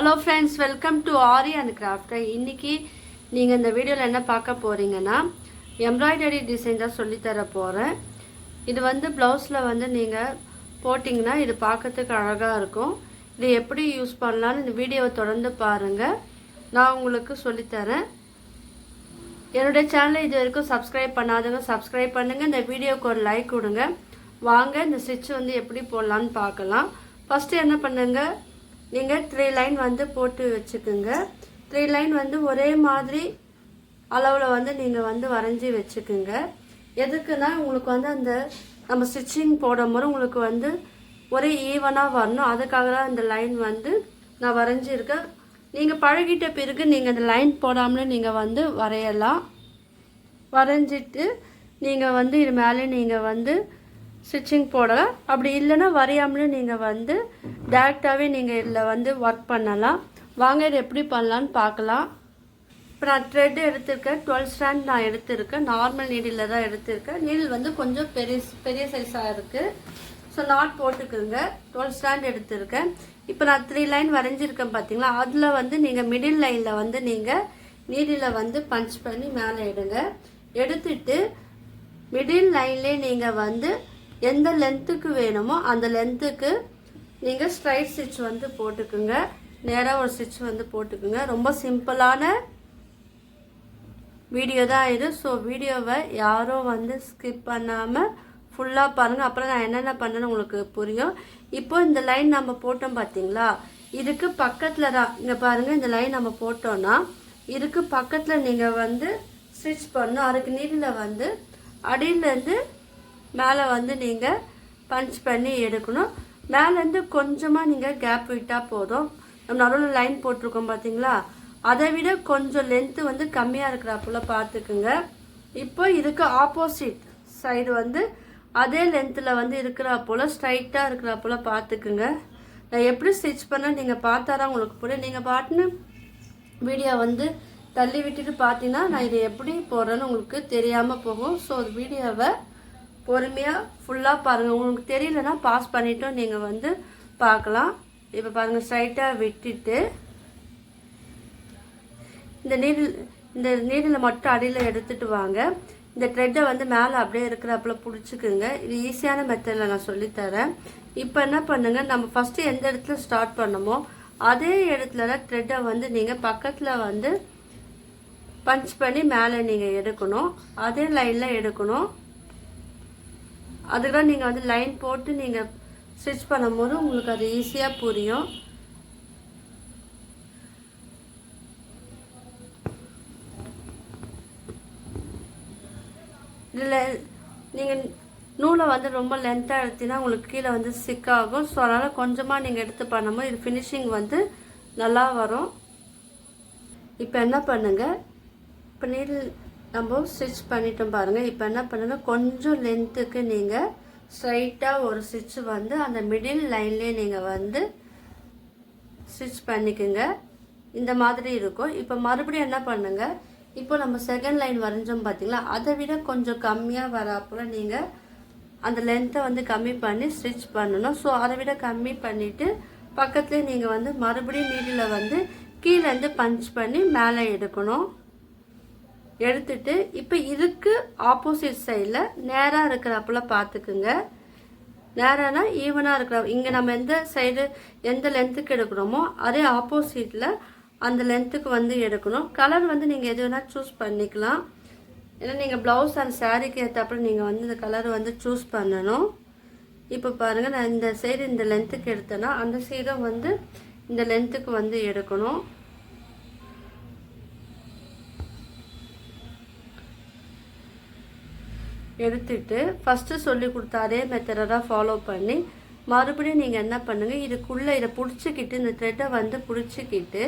Hello friends, welcome to aari and craft. இன்றைக்கி நீங்கள் இந்த வீடியோவில் என்ன பார்க்க போகிறீங்கன்னா, எம்ப்ராய்டரி டிசைன் தான் சொல்லித்தர போகிறேன். இது வந்து ப்ளவுஸில் வந்து நீங்கள் போட்டிங்கன்னா இது பார்க்கறதுக்கு அழகாக இருக்கும். இது எப்படி யூஸ் பண்ணலான்னு இந்த வீடியோவை தொடர்ந்து பாருங்கள், நான் உங்களுக்கு சொல்லித்தரேன். என்னுடைய சேனலை இது வரைக்கும் சப்ஸ்கிரைப் பண்ணாதவங்க சப்ஸ்கிரைப் பண்ணுங்கள். இந்த வீடியோவுக்கு ஒரு லைக் கொடுங்க. வாங்க இந்த ஸ்டிச் வந்து எப்படி போடலான்னு பார்க்கலாம். ஃபஸ்ட்டு என்ன பண்ணுங்கள், நீங்கள் 3 லைன் வந்து போட்டு வச்சுக்குங்க. 3 லைன் வந்து ஒரே மாதிரி அளவில் வந்து நீங்கள் வந்து வரைஞ்சி வச்சுக்குங்க. எதுக்குன்னா உங்களுக்கு வந்து அந்த நம்ம ஸ்டிச்சிங் போடும்போது உங்களுக்கு வந்து ஒரே ஈவனாக வரணும். அதுக்காக தான் இந்த லைன் வந்து நான் வரைஞ்சிருக்கேன். நீங்கள் பழகிட்ட பிறகு நீங்கள் அந்த லைன் போடாமலே நீங்கள் வந்து வரையலாம். வரைஞ்சிட்டு நீங்கள் வந்து இது மேலே நீங்கள் வந்து ஸ்டிச்சிங் போடலாம். அப்படி இல்லைன்னா வரையாமலே நீங்கள் வந்து டேரெக்டாகவே நீங்கள் இதில் வந்து ஒர்க் பண்ணலாம். வாங்க இது எப்படி பண்ணலான்னு பார்க்கலாம். இப்போ நான் த்ரெட் எடுத்திருக்கேன். 12 ஸ்டாண்ட் நான் எடுத்திருக்கேன். நார்மல் நீடில் தான் எடுத்திருக்கேன். நீடில் வந்து கொஞ்சம் பெரிய சைஸாக இருக்குது. ஸோ நாட் போட்டுக்குங்க. 12 ஸ்டாண்ட் எடுத்திருக்கேன். இப்போ நான் 3 லைன் வரைஞ்சிருக்கேன் பார்த்தீங்களா, அதில் வந்து நீங்கள் மிடில் லைனில் வந்து நீங்கள் நீடில் வந்து பஞ்ச் பண்ணி மேலே எடுங்க. எடுத்துட்டு மிடில் லைன்லேயே நீங்கள் வந்து எந்த லென்த்துக்கு வேணுமோ அந்த லென்த்துக்கு நீங்கள் ஸ்ட்ரைட் ஸ்டிச் வந்து போட்டுக்குங்க. நேராக ஒரு ஸ்டிச் வந்து போட்டுக்குங்க. ரொம்ப சிம்பிளான வீடியோ தான் இது. ஸோ வீடியோவை யாரும் வந்து ஸ்கிப் பண்ணாமல் ஃபுல்லாக பாருங்கள். அப்புறம் நான் என்னென்ன பண்ணேன்னு உங்களுக்கு புரியும். இப்போ இந்த லைன் நம்ம போட்டோம் பார்த்தீங்களா, இதுக்கு பக்கத்தில் தான் இங்கே பாருங்கள். இந்த லைன் நம்ம போட்டோன்னா இதுக்கு பக்கத்தில் நீங்கள் வந்து ஸ்டிச் பண்ணணும். அதுக்கு நீடில் வந்து அடியிலேருந்து மேலே வந்து நீங்கள் பஞ்ச் பண்ணி எடுக்கணும். மேலேருந்து கொஞ்சமாக நீங்கள் கேப் விட்டால் போதும். நம்ம நடுவில் லைன் போட்டிருக்கோம் பார்த்தீங்களா, அதை விட கொஞ்சம் லென்த்து வந்து கம்மியாக இருக்கிறப்போல பார்த்துக்குங்க. இப்போ இதுக்கு ஆப்போசிட் சைடு வந்து அதே லென்த்தில் வந்து இருக்கிறப்போல ஸ்ட்ரைட்டாக இருக்கிறப்போல பார்த்துக்குங்க. நான் எப்படி ஸ்டிச் பண்ண நீங்கள் பார்த்தாதான் உங்களுக்கு புரியும். நீங்கள் பாட்டுன்னு வீடியோ வந்து தள்ளி விட்டுட்டு பார்த்தீங்கன்னா நான் இதை எப்படி போடுறேன்னு உங்களுக்கு தெரியாமல் போகும். ஸோ வீடியோவை பொறுமையாக ஃபுல்லாக பாருங்கள். உங்களுக்கு தெரியலன்னா பாஸ் பண்ணிவிட்டும் நீங்கள் வந்து பார்க்கலாம். இப்போ பாருங்கள், ஸ்ட்ரைட்டாக விட்டுட்டு இந்த நீடில் மட்டும் அடியில் எடுத்துகிட்டு வாங்க. இந்த த்ரெட்டை வந்து மேலே அப்படியே இருக்கிறப்பல பிடிச்சிக்குங்க. இது ஈஸியான மெத்தடில் நான் சொல்லித்தரேன். இப்போ என்ன பண்ணுங்கள், நம்ம ஃபஸ்ட்டு எந்த இடத்துல ஸ்டார்ட் பண்ணமோ அதே இடத்துல த்ரெட்டை வந்து நீங்கள் பக்கத்தில் வந்து பஞ்ச் பண்ணி மேலே நீங்கள் எடுக்கணும். அதே லைனில் எடுக்கணும். அதுதான் நீங்கள் வந்து லைன் போட்டு நீங்கள் ஸ்டிச் பண்ணும்போது உங்களுக்கு அது ஈஸியாக புரியும். இதில் நீங்கள் நூலை வந்து ரொம்ப லென்த்தாக எடுத்தீங்கன்னா உங்களுக்கு கீழே வந்து சிக்காகும். ஸோ அதனால் கொஞ்சமாக நீங்கள் எடுத்து பண்ணும்போது இது ஃபினிஷிங் வந்து நல்லா வரும். இப்போ என்ன பண்ணுங்கள், இப்போ நீடில் நம்ம ஸ்டிச் பண்ணிட்டோம் பாருங்கள். இப்போ என்ன பண்ணுங்கள், கொஞ்சம் லென்த்துக்கு நீங்கள் ஸ்ட்ரைட்டாக ஒரு ஸ்டிச் வந்து அந்த மிடில் லைன்லேயே நீங்கள் வந்து ஸ்டிச் பண்ணிக்கோங்க. இந்த மாதிரி இருக்கும். இப்போ மறுபடியும் என்ன பண்ணுங்கள், இப்போ நம்ம செகண்ட் லைன் வரைஞ்சோம் பார்த்தீங்களா, அதை விட கொஞ்சம் கம்மியாக வராப்புல நீங்கள் அந்த லென்த்தை வந்து கம்மி பண்ணி ஸ்டிச் பண்ணணும். ஸோ அதை விட கம்மி பண்ணிவிட்டு பக்கத்துலேயே நீங்கள் வந்து மறுபடியும் நீடில் வந்து கீழேருந்து பஞ்ச் பண்ணி மேலே எடுக்கணும். எடுத்துட்டு இப்போ இதுக்கு ஆப்போசிட் சைடில் நேராக இருக்கிறப்பல பார்த்துக்குங்க. நேரானா ஈவனாக இருக்கிற இங்கே நம்ம எந்த சைடு எந்த லென்த்துக்கு எடுக்கிறோமோ அதே ஆப்போசிட்டில் அந்த லென்த்துக்கு வந்து எடுக்கணும். கலர் வந்து நீங்கள் எது வேணால் சூஸ் பண்ணிக்கலாம். ஏன்னா நீங்கள் ப்ளவுஸ் அண்ட் சாரீக்கு ஏற்றப்பல நீங்கள் வந்து இந்த கலர் வந்து சூஸ் பண்ணணும். இப்போ பாருங்கள், நான் இந்த சைடு இந்த லென்த்துக்கு எடுத்தேன்னா அந்த சைடும் வந்து இந்த லென்த்துக்கு வந்து எடுக்கணும். எடுத்துட்டு ஃபஸ்ட்டு சொல்லி கொடுத்த அதே மெத்தடை ஃபாலோ பண்ணி மறுபடியும் நீங்கள் என்ன பண்ணுங்கள், இதுக்குள்ளே இதை பிடிச்சிக்கிட்டு இந்த த்ரெட்டை வந்து பிடிச்சிக்கிட்டு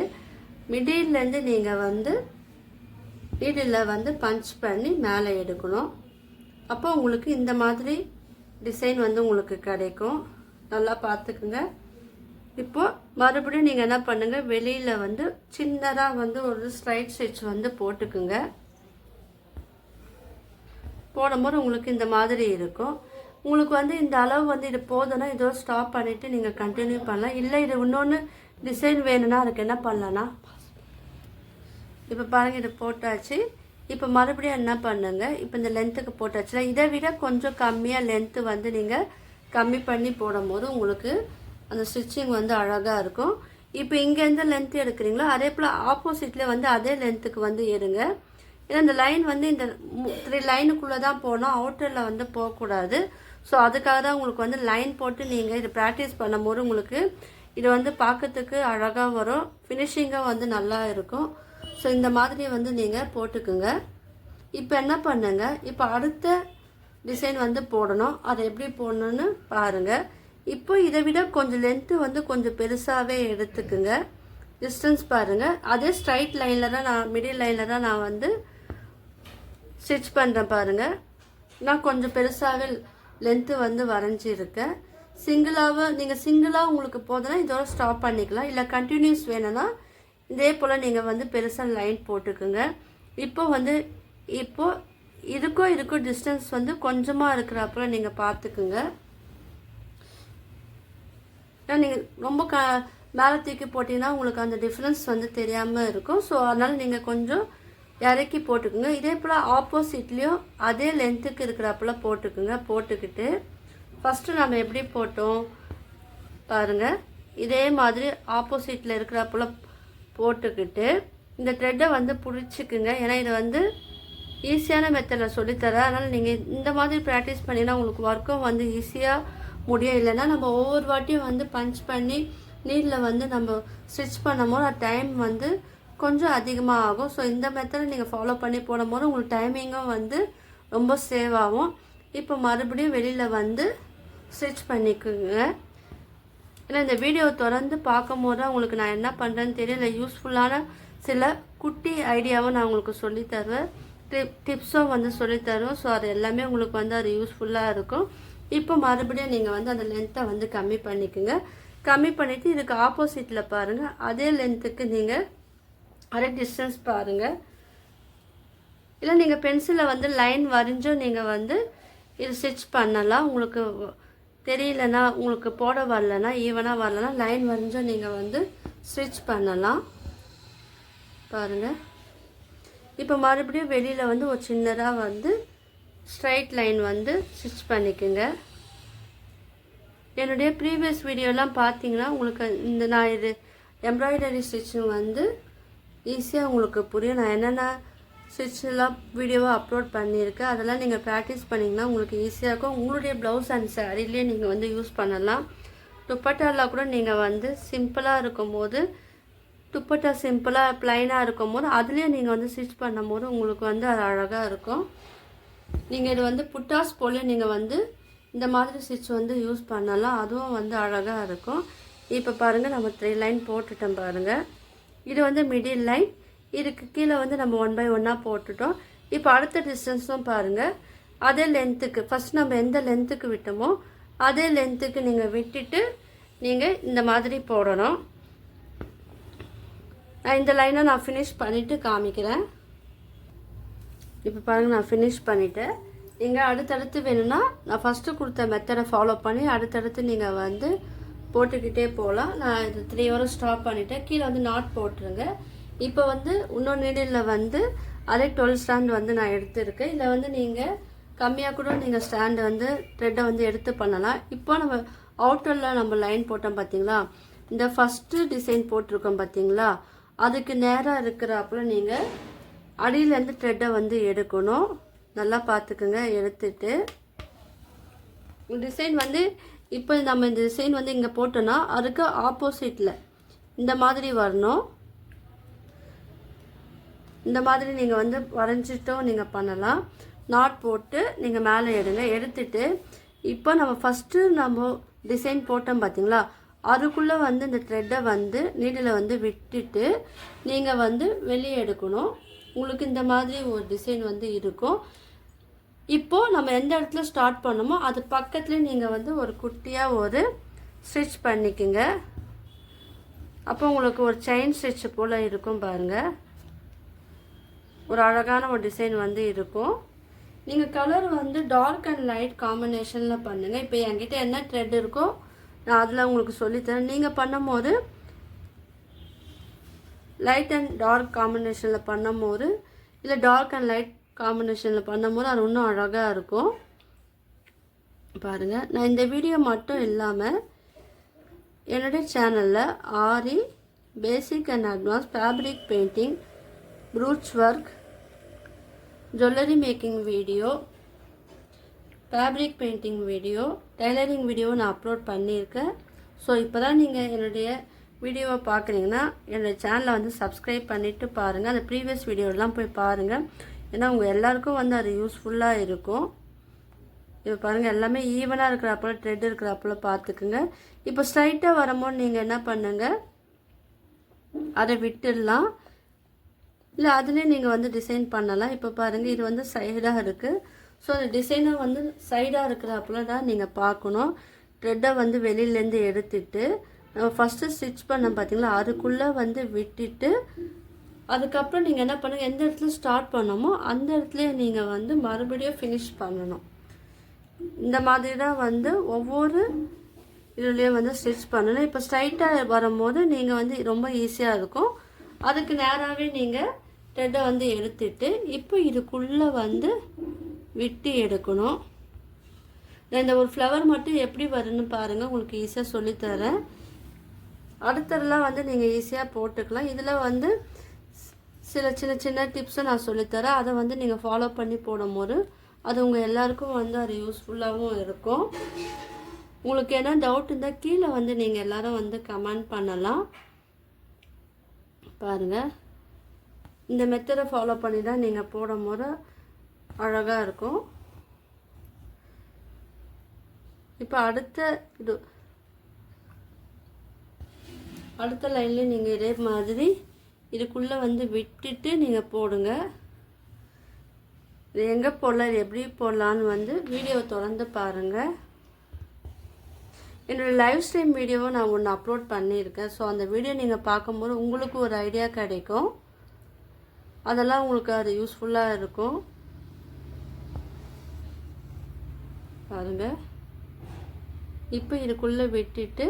மிடில்லேருந்து நீங்கள் வந்து நீடில் வந்து பஞ்ச் பண்ணி மேலே எடுக்கணும். அப்போ உங்களுக்கு இந்த மாதிரி டிசைன் வந்து உங்களுக்கு கிடைக்கும். நல்லா பார்த்துக்குங்க. இப்போது மறுபடியும் நீங்கள் என்ன பண்ணுங்கள், வெளியில் வந்து சின்னதாக வந்து ஒரு ஸ்ட்ரைட் ஸ்டிச் வந்து போட்டுக்குங்க. போடும்போது உங்களுக்கு இந்த மாதிரி இருக்கும். உங்களுக்கு வந்து இந்த அளவு வந்து இது போதும்னா இதோ ஸ்டாப் பண்ணிவிட்டு நீங்கள் கண்டினியூ பண்ணலாம். இல்லை இது இன்னொன்று டிசைன் வேணும்னா அதுக்கு என்ன பண்ணலான்னா இப்போ பாருங்கள் இது போட்டாச்சு. இப்போ மறுபடியும் என்ன பண்ணுங்க, இப்போ இந்த லென்த்துக்கு போட்டாச்சுல, இதை விட கொஞ்சம் கம்மியாக லென்த்து வந்து நீங்கள் கம்மி பண்ணி போடும்போது உங்களுக்கு அந்த ஸ்டிச்சிங் வந்து அழகாக இருக்கும். இப்போ இங்கே எந்த லென்த்து எடுக்கிறீங்களோ அதே போல் ஆப்போசிட்டில் வந்து அதே லென்த்துக்கு வந்து எடுங்க. ஏன்னா இந்த லைன் வந்து இந்த 3 லைனுக்குள்ளே தான் போகணும், அவுட்டரில் வந்து போகக்கூடாது. ஸோ அதுக்காக தான் உங்களுக்கு வந்து லைன் போட்டு நீங்கள் இது ப்ராக்டிஸ் பண்ணும்போது உங்களுக்கு இது வந்து பார்க்கறதுக்கு அழகாக வரும், ஃபினிஷிங்காக வந்து நல்லா இருக்கும். ஸோ இந்த மாதிரி வந்து நீங்கள் போட்டுக்குங்க. இப்போ என்ன பண்ணுங்க, இப்போ அடுத்த டிசைன் வந்து போடணும். அதை எப்படி போடணுன்னு பாருங்கள். இப்போ இதை விட கொஞ்சம் லென்த்து வந்து கொஞ்சம் பெருசாகவே எடுத்துக்குங்க. டிஸ்டன்ஸ் பாருங்கள். அதே ஸ்ட்ரைட் லைனில் தான் நான் மிடில் லைனில் தான் நான் வந்து ஸ்டிச் பண்ணுறேன் பாருங்கள். நான் கொஞ்சம் பெருசாகவே லென்த்து வந்து வரைஞ்சிருக்கேன். நீங்கள் சிங்கிளாக உங்களுக்கு போதுன்னா இதோட ஸ்டாப் பண்ணிக்கலாம். இல்லை கண்டினியூஸ் வேணும்னா இதே போல் நீங்கள் வந்து பெருசாக லைன் போட்டுக்குங்க. இப்போ இதுக்கும் டிஸ்டன்ஸ் வந்து கொஞ்சமாக இருக்கிறப்பல நீங்கள் பார்த்துக்குங்க. ஏன்னா நீங்கள் ரொம்ப மேலே தூக்கி போட்டிங்கன்னா உங்களுக்கு அந்த டிஃப்ரென்ஸ் வந்து தெரியாமல் இருக்கும். ஸோ அதனால் நீங்கள் கொஞ்சம் இறக்கி போட்டுக்குங்க. இதே போல் ஆப்போசிட்லேயும் அதே லென்த்துக்கு இருக்கிறப்பல போட்டுக்குங்க. போட்டுக்கிட்டு ஃபஸ்ட்டு நம்ம எப்படி போட்டோம் பாருங்கள், இதே மாதிரி ஆப்போசிட்டில் இருக்கிறப்பல போட்டுக்கிட்டு இந்த த்ரெட்டை வந்து பிடிச்சிக்குங்க. ஏன்னா இது வந்து ஈஸியான மெத்தடில் சொல்லித்தரேன். அதனால் நீங்கள் இந்த மாதிரி ப்ராக்டிஸ் பண்ணிங்கன்னா உங்களுக்கு ஒர்க்கும் வந்து ஈஸியாக முடியும். இல்லைன்னா நம்ம ஒவ்வொரு வாட்டியும் வந்து பஞ்ச் பண்ணி நீடில் வந்து நம்ம ஸ்டிச் பண்ணும்போது டைம் வந்து கொஞ்சம் அதிகமாக ஆகும். ஸோ இந்த மெத்தடை நீங்கள் ஃபாலோ பண்ணி போடும்போது உங்களுக்கு டைமிங்கும் வந்து ரொம்ப சேவ் ஆகும். இப்போ மறுபடியும் வெளியில் வந்து ஸ்டிச் பண்ணிக்குங்க. ஏன்னா இந்த வீடியோ தொடர்ந்து பார்க்கும் போது உங்களுக்கு நான் என்ன பண்ணுறேன்னு தெரியல, யூஸ்ஃபுல்லான சில குட்டி ஐடியாவை நான் உங்களுக்கு சொல்லித்தருவேன், டிப்ஸும் வந்து சொல்லித்தருவேன். ஸோ அது எல்லாமே உங்களுக்கு வந்து அது யூஸ்ஃபுல்லாக இருக்கும். இப்போ மறுபடியும் நீங்கள் வந்து அந்த லென்த்தை வந்து கம்மி பண்ணிக்கோங்க. கம்மி பண்ணிவிட்டு இதுக்கு ஆப்போசிட்டில் பாருங்கள், அதே லென்த்துக்கு நீங்கள் அதே டிஸ்டன்ஸ் பாருங்கள். இல்லை நீங்கள் பென்சிலில் வந்து லைன் வரைஞ்சும் நீங்கள் வந்து இது ஸ்டிச் பண்ணலாம். உங்களுக்கு தெரியலனா, உங்களுக்கு போட வரலனா, ஈவனாக வரலனா லைன் வரைஞ்சும் நீங்கள் வந்து ஸ்டிச் பண்ணலாம். பாருங்கள். இப்போ மறுபடியும் வெளியில் வந்து ஒரு சின்னதாக வந்து ஸ்ட்ரைட் லைன் வந்து ஸ்டிச் பண்ணிக்கோங்க. என்னுடைய ப்ரீவியஸ் வீடியோலாம் பார்த்தீங்கன்னா உங்களுக்கு நான் இது எம்ப்ராய்டரி ஸ்டிச்சிங் வந்து ஈஸியாக உங்களுக்கு புரியும். நான் என்னென்ன ஸ்டிச்செல்லாம் வீடியோவாக அப்லோட் பண்ணியிருக்கேன், அதெல்லாம் நீங்கள் ப்ராக்டிஸ் பண்ணிங்கன்னா உங்களுக்கு ஈஸியாக இருக்கும். உங்களுடைய ப்ளவுஸ் அண்ட் சாரீலேயே நீங்கள் வந்து யூஸ் பண்ணலாம். துப்பட்டாவில் கூட நீங்கள் வந்து சிம்பிளாக இருக்கும்போது, துப்பட்டா சிம்பிளாக ப்ளைனாக இருக்கும்போது அதுலேயே நீங்கள் வந்து ஸ்டிச் பண்ணும்போது உங்களுக்கு வந்து அது அழகாக இருக்கும். நீங்கள் இது வந்து புட்டாஸ் போல் நீங்கள் வந்து இந்த மாதிரி ஸ்டிச் வந்து யூஸ் பண்ணலாம், அதுவும் வந்து அழகாக இருக்கும். இப்போ பாருங்கள், நம்ம 3 லைன் போட்டுட்டோம் பாருங்கள். இது வந்து மிடில் லைன், இதுக்கு கீழே வந்து நம்ம 1 by 1 போட்டுட்டோம். இப்போ அடுத்த டிஸ்டன்ஸும் பாருங்கள், அதே லென்த்துக்கு ஃபஸ்ட் நம்ம எந்த லென்த்துக்கு விட்டோமோ அதே லென்த்துக்கு நீங்கள் விட்டுட்டு நீங்கள் இந்த மாதிரி போடணும். நான் இந்த லைனை நான் ஃபினிஷ் பண்ணிவிட்டு காமிக்கிறேன். இப்போ பாருங்கள், நான் ஃபினிஷ் பண்ணிவிட்டேன். நீங்கள் அடுத்தடுத்து வேணும்னா நான் ஃபஸ்ட்டு கொடுத்த மெத்தடை ஃபாலோ பண்ணி அடுத்தடுத்து நீங்கள் வந்து போட்டுக்கிட்டே போகலாம். நான் இது 3 வரை ஸ்டாப் பண்ணிவிட்டேன். கீழே வந்து நாட் போட்டுருங்க. இப்போ வந்து இன்னொரு நீடில் வந்து அதே 12 ஸ்டாண்ட் வந்து நான் எடுத்துருக்கேன். இதில் வந்து நீங்கள் கம்மியாக கூட நீங்கள் ஸ்டாண்டு வந்து த்ரெட்டை வந்து எடுத்து பண்ணலாம். இப்போ நம்ம அவுட்டரில் நம்ம லைன் போட்டோம் பார்த்தீங்களா, இந்த ஃபஸ்ட்டு டிசைன் போட்டிருக்கோம் பார்த்தீங்களா, அதுக்கு நேராக இருக்கிறப்பல நீங்கள் அடியிலேருந்து த்ரெட்டை வந்து எடுக்கணும். நல்லா பார்த்துக்குங்க. எடுத்துட்டு டிசைன் வந்து இப்போ நம்ம இந்த டிசைன் வந்து இங்கே போட்டோன்னா அதுக்கு ஆப்போசிட்டில் இந்த மாதிரி வரணும். இந்த மாதிரி நீங்கள் வந்து வரைஞ்சிட்டும் நீங்கள் பண்ணலாம். நாட் போட்டு நீங்கள் மேலே எடுங்க. எடுத்துட்டு இப்போ நம்ம ஃபஸ்ட்டு நம்ம டிசைன் போட்டோம் பார்த்தீங்களா, அதுக்குள்ளே வந்து இந்த த்ரெட்டை வந்து நீடில் வந்து விட்டுட்டு நீங்கள் வந்து வெளியே எடுக்கணும். உங்களுக்கு இந்த மாதிரி ஒரு டிசைன் வந்து இருக்கும். இப்போது நம்ம எந்த இடத்துல ஸ்டார்ட் பண்ணோமோ அது பக்கத்துலேயே நீங்கள் வந்து ஒரு குட்டியாக ஒரு ஸ்டிச் பண்ணிக்கோங்க. அப்போ உங்களுக்கு ஒரு செயின் ஸ்டிச் போல் இருக்கும் பாருங்கள். ஒரு அழகான ஒரு டிசைன் வந்து இருக்கும். நீங்கள் கலர் வந்து டார்க் அண்ட் லைட் காம்பினேஷனில் பண்ணுங்கள். இப்போ என்கிட்ட என்ன த்ரெட் இருக்கோ நான் அதில் உங்களுக்கு சொல்லித்தரேன். நீங்கள் பண்ணும்போது லைட் அண்ட் டார்க் காம்பினேஷனில் பண்ணும்போது இல்லை டார்க் அண்ட் லைட் காம்பினேஷனில் பண்ணும்போது அது இன்னும் அழகாக இருக்கும். பாருங்கள், நான் இந்த வீடியோ மட்டும் இல்லாமல் என்னுடைய சேனலில் Aari basic and advance fabric painting, brooch work, jewellery making video, fabric painting video, tailoring video நான் அப்லோட் பண்ணியிருக்கேன். ஸோ இப்போ தான் நீங்கள் என்னுடைய வீடியோவை பார்க்குறீங்கன்னா என்னுடைய சேனலை வந்து சப்ஸ்கிரைப் பண்ணிவிட்டு பாருங்கள். அந்த ப்ரீவியஸ் வீடியோலாம் போய் பாருங்கள். ஏன்னா உங்கள் எல்லாருக்கும் வந்து அது யூஸ்ஃபுல்லாக இருக்கும். இப்போ பாருங்கள், எல்லாமே ஈவனாக இருக்கிறப்பல த்ரெட் இருக்கிறப்பல பார்த்துக்குங்க. இப்போ ஸ்ட்ரைட்டாக வரும்போது நீங்கள் என்ன பண்ணுங்கள், அதை விட்டுடலாம். இல்லை அதுலேயே நீங்கள் வந்து டிசைன் பண்ணலாம். இப்போ பாருங்கள், இது வந்து சைடாக இருக்குது. ஸோ அந்த டிசைனை வந்து சைடாக இருக்கிறப்பல தான் நீங்கள் பார்க்கணும். த்ரெட்டை வந்து வெளியிலேருந்து எடுத்துட்டு நம்ம ஃபஸ்ட்டு ஸ்டிச் பண்ண பார்த்தீங்களா, அதுக்குள்ளே வந்து விட்டுட்டு அதுக்கப்புறம் நீங்கள் என்ன பண்ணுங்கள், எந்த இடத்துல ஸ்டார்ட் பண்ணமோ அந்த இடத்துல நீங்கள் வந்து மறுபடியும் ஃபினிஷ் பண்ணணும். இந்த மாதிரி தான் வந்து ஒவ்வொரு இதுலேயும் வந்து ஸ்டிச் பண்ணணும். இப்போ ஸ்ட்ரைட்டாக வரும்போது நீங்கள் வந்து ரொம்ப ஈஸியாக இருக்கும். அதுக்கு நேராகவே நீங்கள் த்ரெட்டை வந்து எடுத்துட்டு இப்போ இதுக்குள்ளே வந்து விட்டு எடுக்கணும். இந்த ஒரு ஃப்ளவர் மட்டும் எப்படி வரும்னு பாருங்கள், உங்களுக்கு ஈஸியாக சொல்லித்தரேன். அடுத்ததெல்லாம் வந்து நீங்கள் ஈஸியாக போட்டுக்கலாம். இதில் வந்து சில சின்ன சின்ன டிப்ஸை நான் சொல்லித்தரேன். அதை வந்து நீங்கள் ஃபாலோ பண்ணி போடும்போது அது உங்கள் எல்லாருக்கும் வந்து அது யூஸ்ஃபுல்லாகவும் இருக்கும். உங்களுக்கு என்ன டவுட் இருந்தால் கீழே வந்து நீங்கள் எல்லோரும் வந்து கமெண்ட் பண்ணலாம். பாருங்கள், இந்த மெத்தடை ஃபாலோ பண்ணி தான் நீங்கள் போடும்போது அழகாக இருக்கும். இப்போ அடுத்த லைன்லேயே நீங்கள் இதே மாதிரி இதுக்குள்ளே வந்து விட்டுட்டு நீங்கள் போடுங்க. இது எங்கே போடலாம், இது எப்படி போடலான்னு வந்து வீடியோவை தொடர்ந்து பாருங்கள். என்னோடய லைவ் ஸ்ட்ரீம் வீடியோவை நான் ஒன்று அப்லோட் பண்ணியிருக்கேன். ஸோ அந்த வீடியோ நீங்கள் பார்க்கும்போது உங்களுக்கு ஒரு ஐடியா கிடைக்கும். அதெல்லாம் உங்களுக்கு அது யூஸ்ஃபுல்லாக இருக்கும். பாருங்கள், இப்போ இதுக்குள்ளே விட்டுட்டு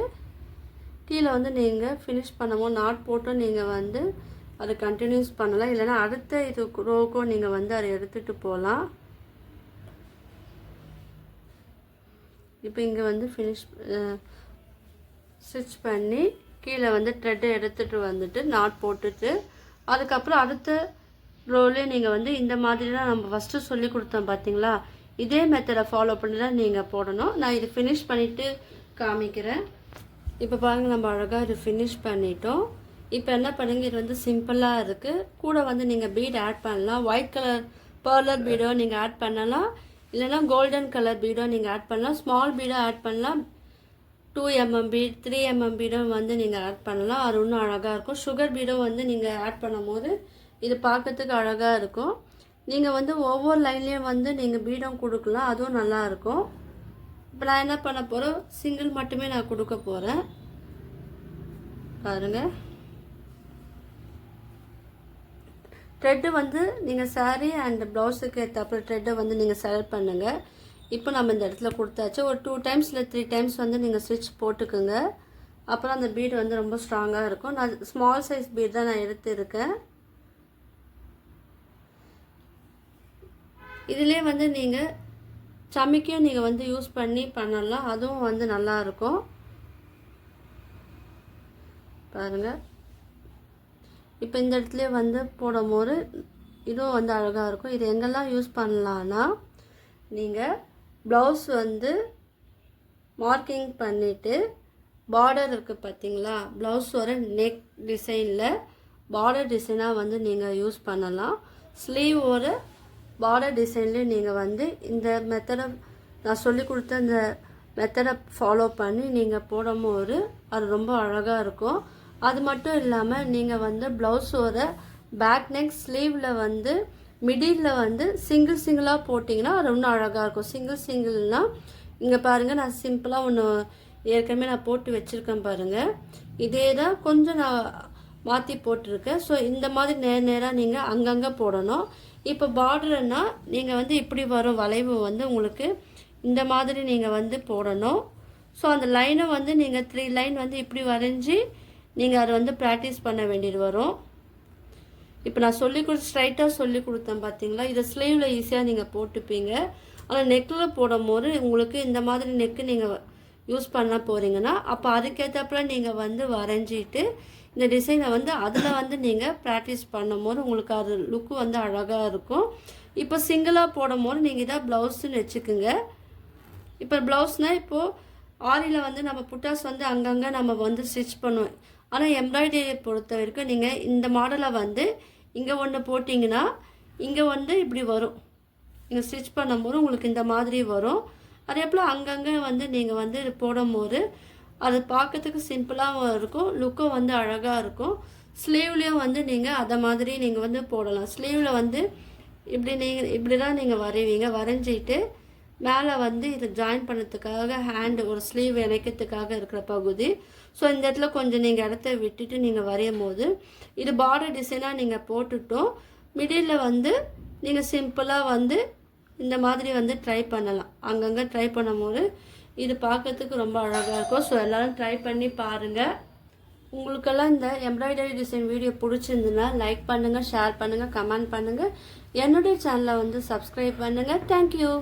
கீழே வந்து நீங்கள் ஃபினிஷ் பண்ணும்போது நாட் போட்டு நீங்கள் வந்து அதை கண்டினியூஸ் பண்ணலாம். இல்லைனா அடுத்த இது ரோக்கும் நீங்கள் வந்து அதை எடுத்துகிட்டு போகலாம். இப்போ இங்கே வந்து ஸ்டிச் பண்ணி கீழே வந்து த்ரெட்டை எடுத்துகிட்டு வந்துட்டு நாட் போட்டுட்டு அதுக்கப்புறம் அடுத்த ரோலே நீங்கள் வந்து இந்த மாதிரி தான் நம்ம ஃபஸ்ட்டு சொல்லி கொடுத்தோம் பார்த்தீங்களா, இதே மெத்தடை ஃபாலோ பண்ணி தான் நீங்கள் போடணும். நான் இது ஃபினிஷ் பண்ணிவிட்டு காமிக்கிறேன். இப்போ பாருங்கள், நம்ம அழகாக இது ஃபினிஷ் பண்ணிட்டோம். இப்போ என்ன பண்ணுங்க, இது வந்து சிம்பிளாக இருக்குது. கூட வந்து நீங்கள் பீட் ஆட் பண்ணலாம். ஒயிட் கலர் பர்லர் பீடோ நீங்கள் ஆட் பண்ணலாம். இல்லைனா கோல்டன் கலர் பீடோ நீங்கள் ஆட் பண்ணலாம். ஸ்மால் பீடோ ஆட் பண்ணலாம். 2 mm பீட், 3 mm பீடும் வந்து நீங்கள் ஆட் பண்ணலாம். அது இன்னும் அழகாக இருக்கும். சுகர் பீடும் வந்து நீங்கள் ஆட் பண்ணும் போது இது பார்க்கறதுக்கு அழகாக இருக்கும். நீங்கள் வந்து ஒவ்வொரு லைன்லேயும் வந்து நீங்கள் பீடம் கொடுக்கலாம், அதுவும் நல்லாயிருக்கும். இப்போ நான் என்ன பண்ண போகிறேன், சிங்கிள் மட்டுமே நான் கொடுக்க போகிறேன். பாருங்கள், த்ரெட்டு வந்து நீங்கள் சாரீ அண்ட் ப்ளவுஸுக்கு ஏற்றப்போ த்ரெட்டை வந்து நீங்கள் செலக்ட் பண்ணுங்கள். இப்போ நம்ம இந்த இடத்துல கொடுத்தாச்சு. ஒரு 2 times இல்லை 3 times வந்து நீங்கள் ஸ்டிச் போட்டுக்குங்க. அப்புறம் அந்த பீடு வந்து ரொம்ப ஸ்ட்ராங்காக இருக்கும். நான் ஸ்மால் சைஸ் பீட் தான் நான் எடுத்துருக்கேன். இதிலே வந்து நீங்கள் சமிக்கையும் நீங்கள் வந்து யூஸ் பண்ணி பண்ணலாம், அதுவும் வந்து நல்லாயிருக்கும். பாருங்கள், இப்போ இந்த இடத்துல வந்து போடும்போது இதுவும் வந்து அழகாக இருக்கும். இது எங்கெல்லாம் யூஸ் பண்ணலான்னா, நீங்கள் ப்ளவுஸ் வந்து மார்க்கிங் பண்ணிவிட்டு பார்டர் இருக்குது பார்த்தீங்களா, ப்ளவுஸோட நெக் டிசைனில் பார்டர் டிசைனாக வந்து நீங்கள் யூஸ் பண்ணலாம். ஸ்லீவோட பார்டர் டிசைன்லேயே நீங்கள் வந்து இந்த மெத்தடை நான் சொல்லி கொடுத்த இந்த மெத்தடை ஃபாலோ பண்ணி நீங்கள் போடும்போது அது ரொம்ப அழகாக இருக்கும். அது மட்டும் இல்லாமல் நீங்கள் வந்து ப்ளவுஸோட பேக் நெக் ஸ்லீவில் வந்து மிடில் வந்து சிங்கிளாக போட்டிங்கன்னா அது இன்னும் அழகாக இருக்கும். சிங்கிள்னால் இங்கே பாருங்கள், நான் சிம்பிளாக ஒன்று ஏற்கனவே நான் போட்டு வச்சுருக்கேன் பாருங்கள். இதே தான் கொஞ்சம் நான் மாற்றி போட்டிருக்கேன். ஸோ இந்த மாதிரி நேராக நீங்கள் அங்கங்கே போடணும். இப்போ பார்டர்னால் நீங்கள் வந்து இப்படி வரும் வளைவு வந்து உங்களுக்கு இந்த மாதிரி நீங்கள் வந்து போடணும். ஸோ அந்த லைனை வந்து நீங்கள் 3 லைன் வந்து இப்படி வரைஞ்சி நீங்கள் அதை வந்து ப்ராக்டிஸ் பண்ண வேண்டியது வரும். இப்போ நான் ஸ்ட்ரைட்டாக சொல்லி கொடுத்தேன் பார்த்தீங்களா, இதை ஸ்லீவில் ஈஸியாக நீங்கள் போட்டுப்பீங்க. ஆனால் நெக்கில் போடும்போது உங்களுக்கு இந்த மாதிரி நெக்கு நீங்கள் யூஸ் பண்ண போகிறீங்கன்னா அப்போ அதுக்கேற்றப்பல நீங்கள் வந்து வரைஞ்சிட்டு இந்த டிசைனை வந்து அதில் வந்து நீங்கள் ப்ராக்டிஸ் பண்ணும்போது உங்களுக்கு அது லுக்கு வந்து அழகாக இருக்கும். இப்போ சிங்கிளாக போடும்போது நீங்கள் இதை ப்ளவுஸ்ன்னு வச்சுக்குங்க. இப்போ ப்ளவுஸ்னால் இப்போது ஆரியில் வந்து நம்ம புட்டாஸ் வந்து அங்கங்கே நம்ம வந்து ஸ்டிச் பண்ணுவோம். ஆனால் எம்ப்ராய்டரியை பொறுத்த வரைக்கும் நீங்கள் இந்த மாடலை வந்து இங்கே ஒன்று போட்டிங்கன்னா இங்கே வந்து இப்படி வரும். நீங்கள் ஸ்டிச் பண்ணும்போது உங்களுக்கு இந்த மாதிரி வரும். அதே போல் அங்கங்கே வந்து நீங்கள் வந்து போடும்போது அது பார்க்கறதுக்கு சிம்பிளாகவும் இருக்கும், லுக்கும் வந்து அழகாக இருக்கும். ஸ்லீவ்லேயும் வந்து நீங்கள் அதை மாதிரி நீங்கள் வந்து போடலாம். ஸ்லீவில் வந்து இப்படி தான் நீங்கள் வரைவீங்க. வரைஞ்சிட்டு மேலே வந்து இதை ஜாயின் பண்ணுறதுக்காக ஹேண்டு ஒரு ஸ்லீவ் இணைக்கிறதுக்காக இருக்கிற பகுதி. ஸோ இந்த இடத்துல கொஞ்சம் நீங்கள் இடத்த விட்டுட்டு நீங்கள் வரையும் போது இது பார்டர் டிசைனாக நீங்கள் போட்டுட்டோம். மிடில் வந்து நீங்கள் சிம்பிளாக வந்து இந்த மாதிரி வந்து ட்ரை பண்ணலாம். அங்கங்கே ட்ரை பண்ணும்போது இது பார்க்கறதுக்கு ரொம்ப அழகாக இருக்கும். ஸோ எல்லோரும் ட்ரை பண்ணி பாருங்கள். உங்களுக்கெல்லாம் இந்த எம்ப்ராய்டரி டிசைன் வீடியோ பிடிச்சிருந்துன்னா லைக் பண்ணுங்கள், ஷேர் பண்ணுங்கள், கமெண்ட் பண்ணுங்கள். என்னுடைய சேனலை வந்து சப்ஸ்கிரைப் பண்ணுங்கள். தேங்க்யூ.